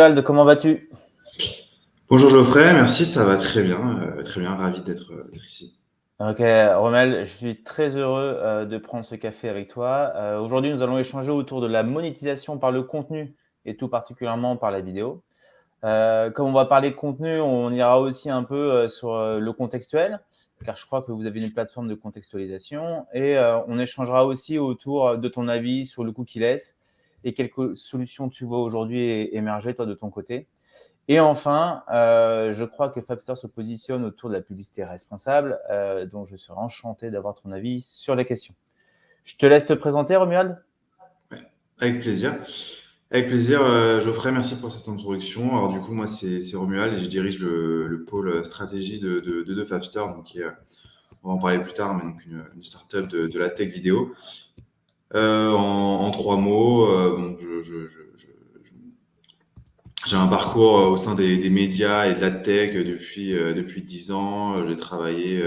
Romuald, comment vas-tu? Bonjour Geoffrey, merci, ça va très bien, ravi d'être ici. Ok, Romuald, je suis très heureux de prendre ce café avec toi. Aujourd'hui, nous allons échanger autour de la monétisation par le contenu et tout particulièrement par la vidéo. Comme on va parler contenu, on ira aussi un peu sur le contextuel, car je crois que vous avez une plateforme de contextualisation et on échangera aussi autour de ton avis sur le cookie-less et quelques solutions tu vois aujourd'hui émerger, toi, de ton côté. Et enfin, je crois que Fabster se positionne autour de la publicité responsable, donc je serais enchanté d'avoir ton avis sur la question. Je te laisse te présenter, Romuald. Ouais, avec plaisir. Avec plaisir, Geoffrey, merci pour cette introduction. Alors du coup, moi, c'est Romuald et je dirige le pôle stratégie de Fabster, donc on va en parler plus tard, mais donc une startup de la tech vidéo. En trois mots, donc j'ai un parcours au sein des médias et de la tech depuis 10 ans. J'ai travaillé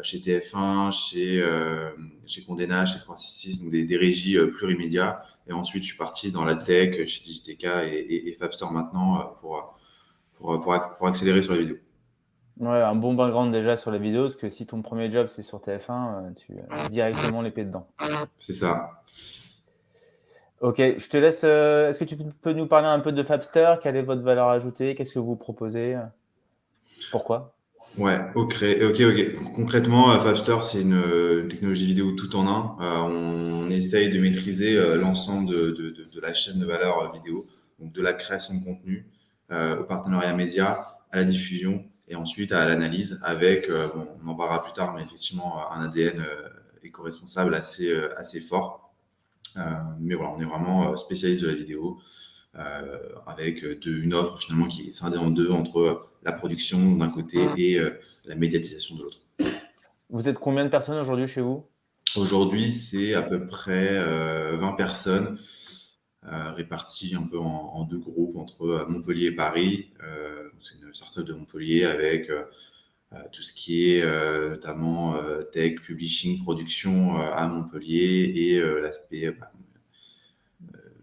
chez TF1, chez Condé Nast, chez Francis, donc des régies plurimédias. Et ensuite, je suis parti dans la tech chez Digiteka et Fabster maintenant pour accélérer sur les vidéos. Ouais, un bon background déjà sur la vidéo, parce que si ton premier job c'est sur TF1, tu as directement l'épée dedans. C'est ça. Ok, je te laisse. Est-ce que tu peux nous parler un peu de Fabster? Quelle est votre valeur ajoutée? Qu'est-ce que vous proposez? Pourquoi? Ouais, ok. Concrètement, Fabster, c'est une technologie vidéo tout en un. On essaye de maîtriser l'ensemble de la chaîne de valeur vidéo, donc de la création de contenu au partenariat média, à la diffusion et ensuite à l'analyse avec, bon, on en parlera plus tard, mais effectivement un ADN éco-responsable assez fort. Mais voilà, on est vraiment spécialiste de la vidéo avec une offre finalement qui est scindée en deux entre la production d'un côté et la médiatisation de l'autre. Vous êtes combien de personnes aujourd'hui chez vous? Aujourd'hui, c'est à peu près 20 personnes réparties un peu en deux groupes entre Montpellier et Paris. C'est une startup de Montpellier avec tout ce qui est notamment tech, publishing, production à Montpellier et l'aspect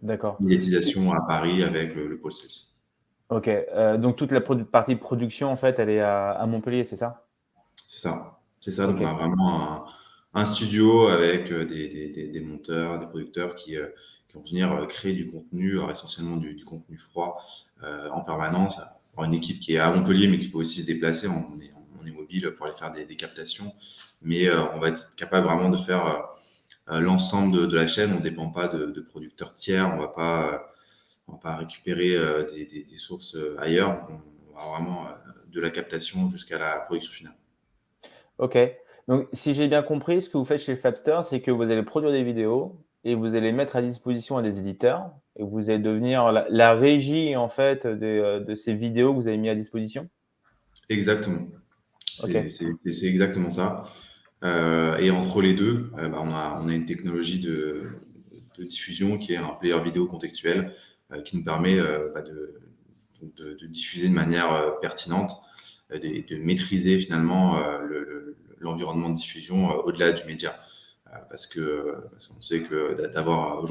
D'accord. médiatisation à Paris avec le pôle sales. Ok, donc toute la partie production, en fait, elle est à Montpellier, c'est ça? C'est ça. C'est ça. Donc, Ok. on a vraiment un studio avec des monteurs, des producteurs qui vont venir créer du contenu, alors essentiellement du contenu froid en permanence. Alors, une équipe qui est à Montpellier, mais qui peut aussi se déplacer. On est mobile pour aller faire des captations. Mais on va être capable vraiment de faire l'ensemble de la chaîne. On ne dépend pas de producteurs tiers. On va pas récupérer des sources ailleurs. On va vraiment de la captation jusqu'à la production finale. Ok. Donc, si j'ai bien compris, ce que vous faites chez Fabster, c'est que vous allez produire des vidéos et vous allez mettre à disposition à des éditeurs et vous allez devenir la régie, en fait, de ces vidéos que vous avez mis à disposition. Exactement. Ok. C'est exactement ça. Et entre les deux, bah, on a une technologie de diffusion qui est un player vidéo contextuel qui nous permet bah, de diffuser de manière pertinente, de maîtriser finalement l'environnement de diffusion au-delà du média. Parce qu'on sait que d'avoir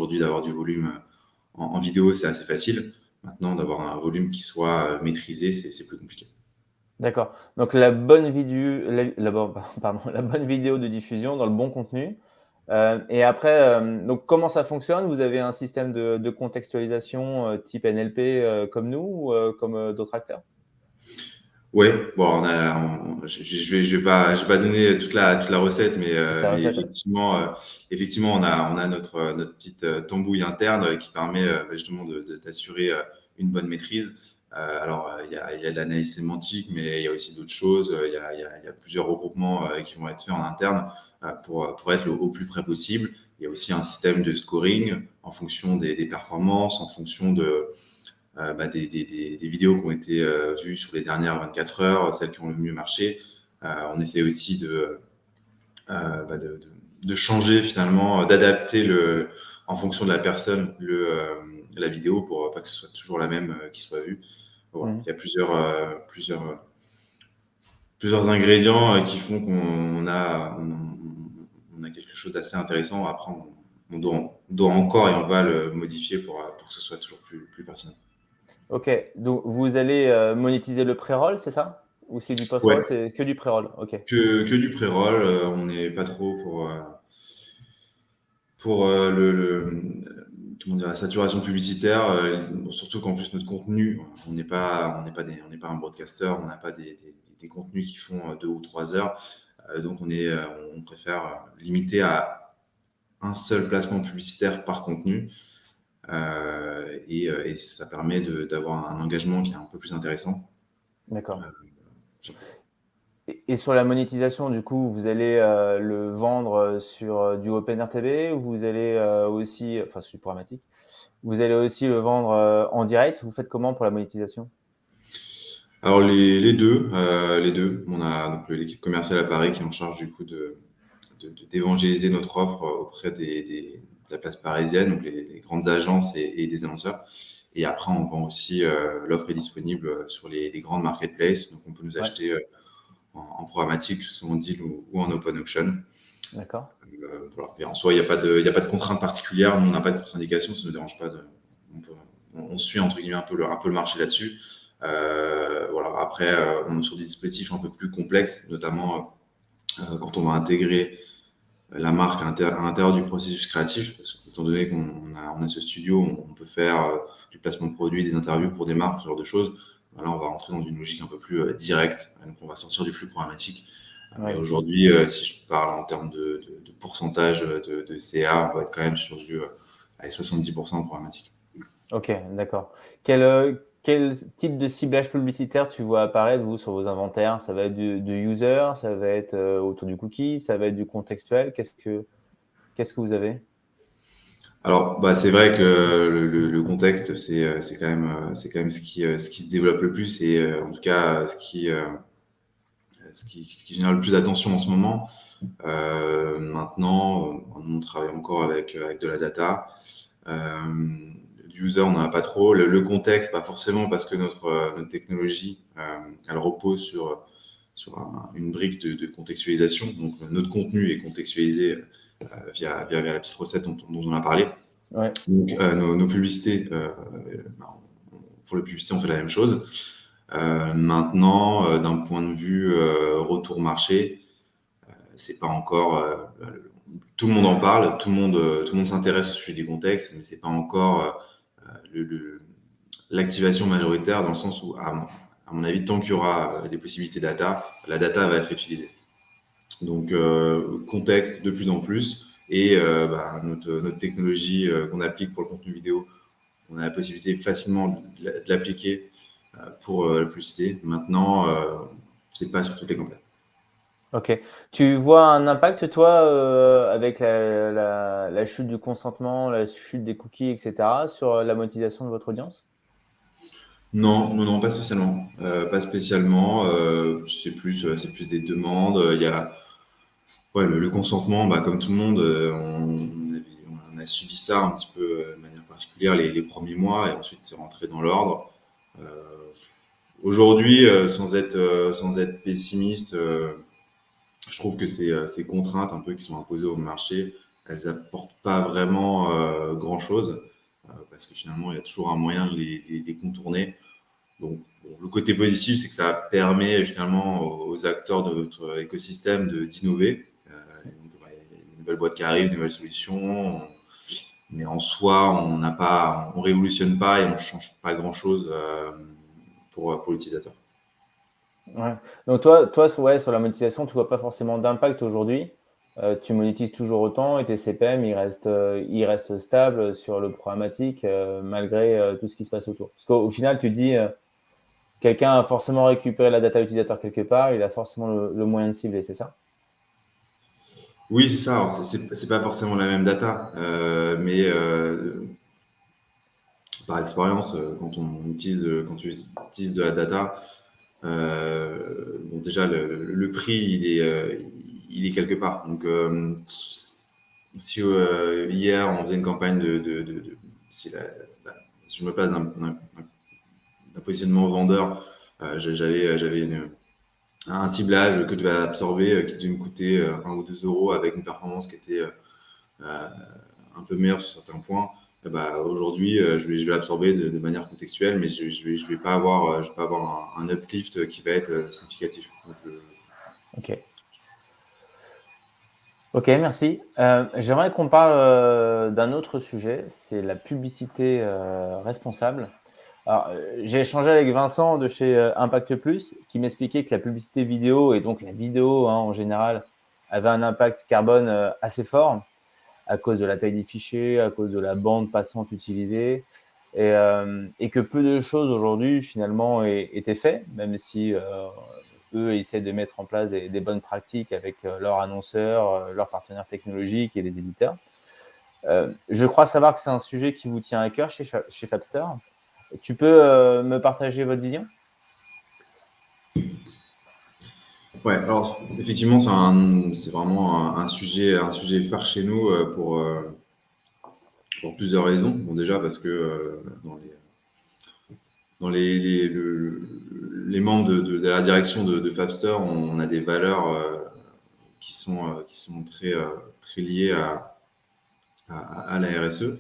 du volume en vidéo, c'est assez facile. Maintenant, d'avoir un volume qui soit maîtrisé, c'est plus compliqué. D'accord. Donc, la bonne vidéo, pardon, la bonne vidéo de diffusion dans le bon contenu. Et après, donc comment ça fonctionne? Vous avez un système de contextualisation type NLP comme nous ou comme d'autres acteurs? Ouais, bon, je vais pas donner toute la recette, Toute la mais recette, ouais. effectivement, on a notre petite tambouille interne qui permet bah, justement d'assurer une bonne maîtrise. Il y a de l'analyse sémantique, mais il y a aussi d'autres choses. Il y a plusieurs regroupements qui vont être faits en interne pour être au plus près possible. Il y a aussi un système de scoring en fonction des performances, en fonction bah, des vidéos qui ont été vues sur les dernières 24 heures, celles qui ont le mieux marché. On essaie aussi bah, de changer finalement, d'adapter en fonction de la personne la vidéo pour pas que ce soit toujours la même qui soit vue. Voilà. Mhm. Il y a plusieurs ingrédients qui font on a quelque chose d'assez intéressant. Après, on doit encore et on va le modifier pour que ce soit toujours plus pertinent. Ok, donc vous allez monétiser le pré-roll, c'est ça? Ou c'est du Ouais, post-roll? C'est que du pré-roll. Ok, que du pré-roll. On n'est pas trop pour comment dire, la saturation publicitaire, surtout qu'en plus notre contenu, on n'est pas un broadcaster, on n'a pas des contenus qui font 2 ou 3 heures. Donc on préfère limiter à un seul placement publicitaire par contenu. Et ça permet d'avoir un engagement qui est un peu plus intéressant. d'accord. Euh, sur- Et sur la monétisation, du coup, vous allez le vendre sur du OpenRTB ou vous allez aussi, enfin, sur du programmatique, vous allez aussi le vendre en direct. Vous faites comment pour la monétisation? Alors les deux, les deux. On a donc l'équipe commerciale à Paris qui est en charge du coup d'évangéliser notre offre auprès de la place parisienne, donc les grandes agences et des annonceurs. Et après, on vend aussi, l'offre est disponible sur les grandes marketplaces, donc on peut nous Ouais, acheter en programmatique, que ce soit en deal ou en open auction. d'accord. Voilà. Et en soi, il y a pas de contrainte particulière, nous, on n'a pas de contre-indication, ça ne nous dérange pas. On suit entre guillemets un peu le marché là-dessus. Voilà. Après, on est sur des dispositifs un peu plus complexes, notamment quand on va intégrer la marque à l'intérieur du processus créatif, parce que, étant donné on a ce studio, on peut faire du placement de produits, des interviews pour des marques, ce genre de choses. Là, on va rentrer dans une logique un peu plus directe. Donc, on va sortir du flux programmatique. Et Ouais. aujourd'hui, si je parle en termes de pourcentage de CA, on va être quand même sur du allez, 70% de programmatique. Ok, d'accord. Quel type de ciblage publicitaire tu vois apparaître, vous, sur vos inventaires? Ça va être du user, ça va être autour du cookie, ça va être du contextuel. Qu'est-ce que vous avez? Alors, bah, c'est vrai que le contexte, c'est quand même ce qui se développe le plus et en tout cas ce qui génère le plus d'attention en ce moment. Maintenant, on travaille encore avec de la data. User, on n'en a pas trop. Le contexte, pas forcément parce que notre technologie, elle repose sur une brique de contextualisation. Donc, notre contenu est contextualisé via la petite recette dont on a parlé. Ouais, Donc, nos publicités, pour les publicités, on fait la même chose. Maintenant, d'un point de vue retour marché, c'est pas encore tout le monde en parle, tout le monde s'intéresse au sujet du contexte, mais c'est pas encore l'activation majoritaire dans le sens où, à mon avis, tant qu'il y aura des possibilités data, la data va être utilisée. Donc, contexte de plus en plus et notre technologie qu'on applique pour le contenu vidéo, on a la possibilité facilement de l'appliquer pour la publicité. Maintenant, c'est pas sur toutes les campagnes. ok. Tu vois un impact, toi, avec la chute du consentement, la chute des cookies, etc., sur la monétisation de votre audience? Non, non, non, pas spécialement. Pas spécialement. C'est plus des demandes. Il y a ouais, le consentement, bah, comme tout le monde, on a subi ça un petit peu de manière particulière les premiers mois et ensuite c'est rentré dans l'ordre. Euh, Aujourd'hui, sans être pessimiste, je trouve que ces contraintes un peu qui sont imposées au marché, elles apportent pas vraiment grand-chose parce que finalement, il y a toujours un moyen de les contourner. Donc, bon, le côté positif, c'est que ça permet finalement aux acteurs de notre écosystème d'innover. Donc, bah, il y a des nouvelles boîtes qui arrivent, des nouvelles solutions. Mais en soi, on révolutionne pas et on change pas grand-chose pour l'utilisateur. Ouais. Donc toi, ouais, sur la monétisation, tu vois pas forcément d'impact aujourd'hui. Tu monétises toujours autant et tes CPM, ils restent stables sur le programmatique malgré tout ce qui se passe autour. Parce qu'au final, tu te dis, quelqu'un a forcément récupéré la data utilisateur quelque part, il a forcément le moyen de cibler, c'est ça? Oui, c'est ça. Alors, c'est pas forcément la même data, mais par expérience, quand tu utilises de la data, bon, déjà le prix il est quelque part. Donc si hier on faisait une campagne si, si je me passe d'un positionnement vendeur, j'avais un ciblage que je vais absorber qui devait me coûter 1 ou 2 euros avec une performance qui était un peu meilleure sur certains points. aujourd'hui, je vais l'absorber de manière contextuelle, mais je vais pas avoir un uplift qui va être significatif. Donc, Ok. Ok, merci. J'aimerais qu'on parle d'un autre sujet, c'est la publicité responsable. Alors, j'ai échangé avec Vincent de chez Impact Plus qui m'expliquait que la publicité vidéo et donc la vidéo en général avait un impact carbone assez fort à cause de la taille des fichiers, à cause de la bande passante utilisée et que peu de choses aujourd'hui finalement étaient faites, même si eux essaient de mettre en place des bonnes pratiques avec leurs annonceurs, leurs partenaires technologiques et les éditeurs. Je crois savoir que c'est un sujet qui vous tient à cœur chez Fabster. Tu peux me partager votre vision? ouais, alors effectivement, c'est vraiment un sujet phare chez nous pour plusieurs raisons. Bon, déjà parce que dans les membres de la direction de Fabster, on a des valeurs qui sont très liées à la RSE.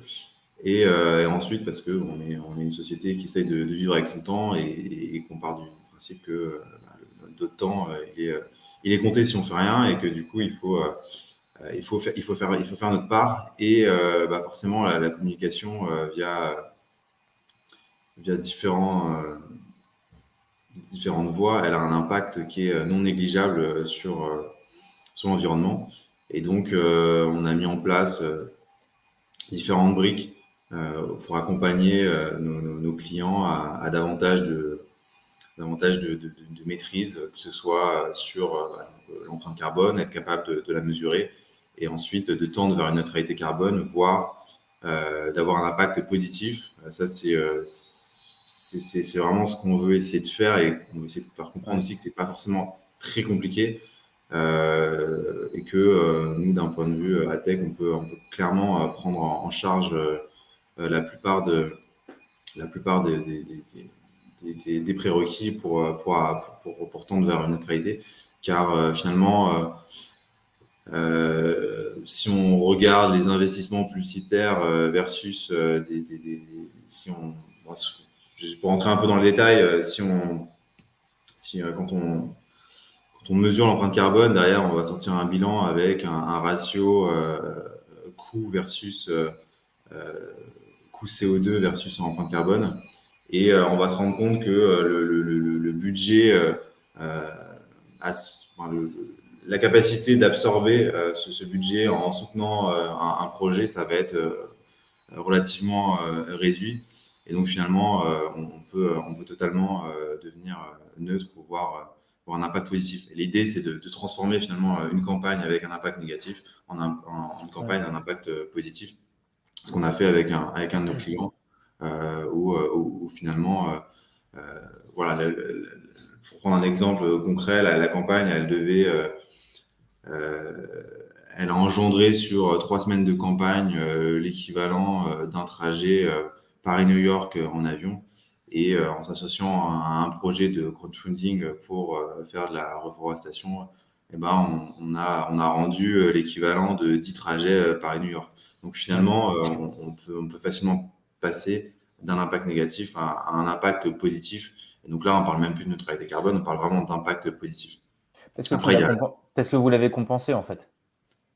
Et ensuite, parce qu'on est une société qui essaye de vivre avec son temps et qu'on part du principe que notre temps, il est compté si on fait rien et que du coup, il faut faire notre part. Et forcément, la communication via différentes voies, elle a un impact qui est non négligeable sur l'environnement. Et donc, on a mis en place différentes briques pour accompagner nos clients à davantage de maîtrise, que ce soit sur l'empreinte carbone, être capable de la mesurer, et ensuite de tendre vers une neutralité carbone, voire d'avoir un impact positif. Ça, c'est vraiment ce qu'on veut essayer de faire, et on veut essayer de faire comprendre aussi que c'est pas forcément très compliqué. Et que nous, d'un point de vue ATech, on peut clairement prendre en charge la plupart des prérequis pour tendre vers une neutralité. Car finalement, si on regarde les investissements publicitaires versus si on, bon, pour rentrer un peu dans le détail, quand on mesure l'empreinte carbone, derrière, on va sortir un bilan avec un ratio coût versus coût CO2 versus empreinte carbone. Et on va se rendre compte que le budget a, enfin, la capacité d'absorber ce budget en soutenant un projet, ça va être relativement réduit. Et donc finalement, on peut totalement devenir neutre ou voir un impact positif. Et l'idée, c'est de transformer finalement une campagne avec un impact négatif en une campagne à un impact positif. Ce qu'on a fait avec un de nos clients, où finalement, voilà, pour prendre un exemple concret, la campagne, euh, elle a engendré sur 3 semaines de campagne l'équivalent d'un trajet Paris-New York en avion. Et en s'associant à un projet de crowdfunding pour faire de la reforestation, eh ben, on a rendu l'équivalent de 10 trajets Paris-New York. Donc finalement, on peut facilement passer d'un impact négatif à un impact positif. Et donc là, on parle même plus de neutralité carbone, on parle vraiment d'impact positif. Après, Parce que vous l'avez compensé en fait.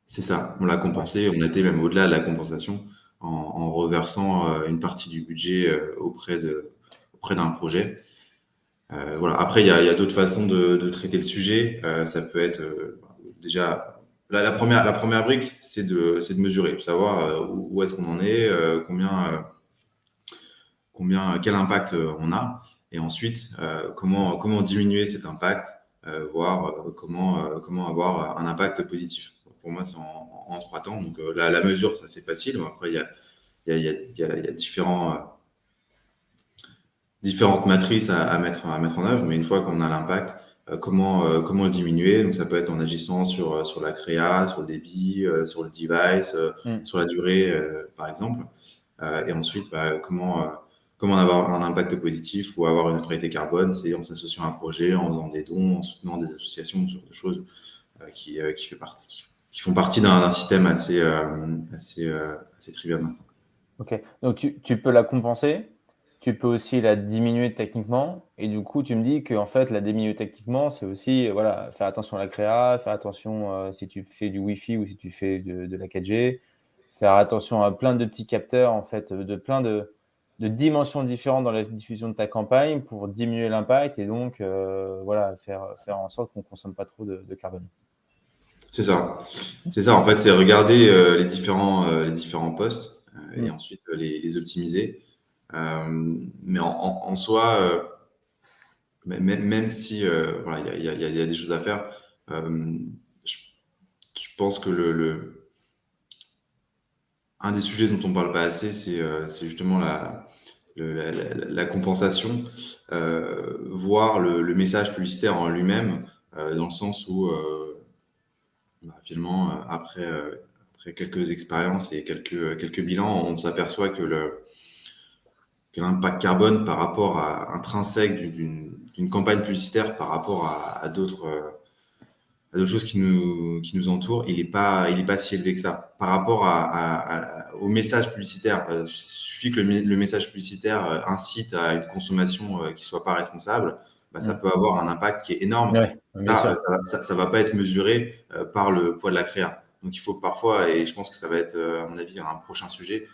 c'est ça, on l'a Ouais. compensé, on a été même au-delà de la compensation en reversant une partie du budget auprès d'un projet. Voilà. Après, il y a d'autres façons de traiter le sujet. Ça peut être déjà la première brique, c'est de mesurer, de savoir où est-ce qu'on en est, quel impact on a, et ensuite comment diminuer cet impact, voir comment avoir un impact positif. Pour moi, c'est en 3 temps. Donc la mesure, ça c'est facile. Après, il y a différentes matrices à mettre en œuvre, mais une fois qu'on a l'impact, comment le diminuer. Donc ça peut être en agissant sur la créa, sur le débit, sur le device, Mm. sur la durée, par exemple. Et ensuite, comment avoir un impact positif ou avoir une neutralité carbone, c'est en s'associant à un projet, en faisant des dons, en soutenant des associations, ce genre de choses qui font partie d'un système assez trivial maintenant. Ok. Donc, tu peux la compenser, tu peux aussi la diminuer techniquement. Et du coup, tu me dis que en fait, la diminuer techniquement, c'est aussi voilà, faire attention à la créa, faire attention si tu fais du Wi-Fi ou si tu fais de la 4G, faire attention à plein de petits capteurs, en fait, de plein de dimensions différentes dans la diffusion de ta campagne pour diminuer l'impact et donc voilà, faire en sorte qu'on ne consomme pas trop de carbone. C'est ça. C'est ça, en fait, c'est regarder les différents postes et Mm. ensuite les optimiser. Mais en soi, même si voilà, il y a des choses à faire, euh, je, je pense que un des sujets dont on parle pas assez, c'est justement la compensation, voire le message publicitaire en lui-même, dans le sens où finalement, après quelques expériences et quelques bilans, on s'aperçoit que l'impact carbone par rapport à intrinsèque d'une campagne publicitaire par rapport à d'autres choses qui nous entourent, il est pas si élevé que ça. Par rapport au message publicitaire, il suffit que le message publicitaire incite à une consommation qui soit pas responsable, bah, ça Mm. peut avoir un impact qui est énorme. Ouais, bien sûr. Ça va pas être mesuré par le poids de la créa. Donc il faut parfois, et je pense que ça va être, à mon avis, un prochain sujet,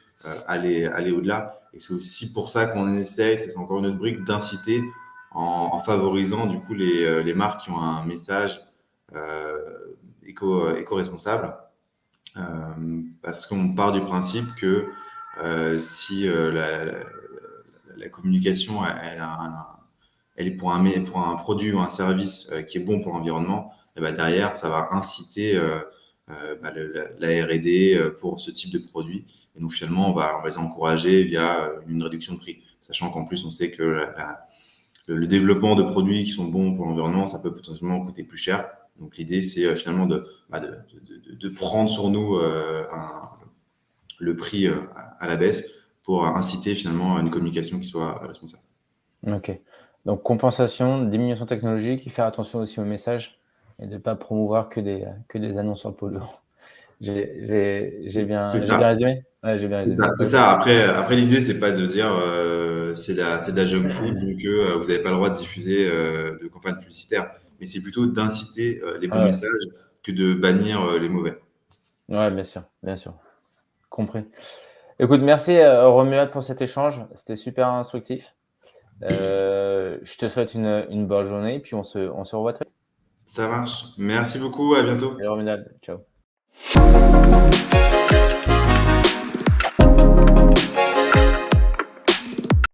aller au-delà. Et c'est aussi pour ça qu'on essaye, c'est encore une autre brique, d'inciter en favorisant du coup les marques qui ont un message éco-responsable, parce qu'on part du principe que si la communication elle est pour un produit ou un service qui est bon pour l'environnement, et ben derrière, ça va inciter la R&D pour ce type de produit. Et donc finalement, on va les encourager via une réduction de prix. Sachant qu'en plus, on sait que le développement de produits qui sont bons pour l'environnement, ça peut potentiellement coûter plus cher. Donc l'idée, c'est finalement de prendre sur nous le prix à la baisse pour inciter finalement à une communication qui soit responsable. Ok. Donc, compensation, diminution technologique, et faire attention aussi aux messages et de ne pas promouvoir que des annonceurs polluants. C'est J'ai bien ça. résumé? Ouais, j'ai bien C'est résumé. ça. C'est Ok. ça. Après l'idée, c'est pas de dire c'est de la junk food, donc vous n'avez pas le droit de diffuser de campagne publicitaire. Mais c'est plutôt d'inciter les bons Ouais, messages que de bannir les mauvais. ouais, bien sûr. Compris. Écoute, merci Romuald pour cet échange. C'était super instructif. Je te souhaite une bonne journée, puis on se revoit très vite. Ça marche. Merci beaucoup. À bientôt. Salut Romuald, ciao.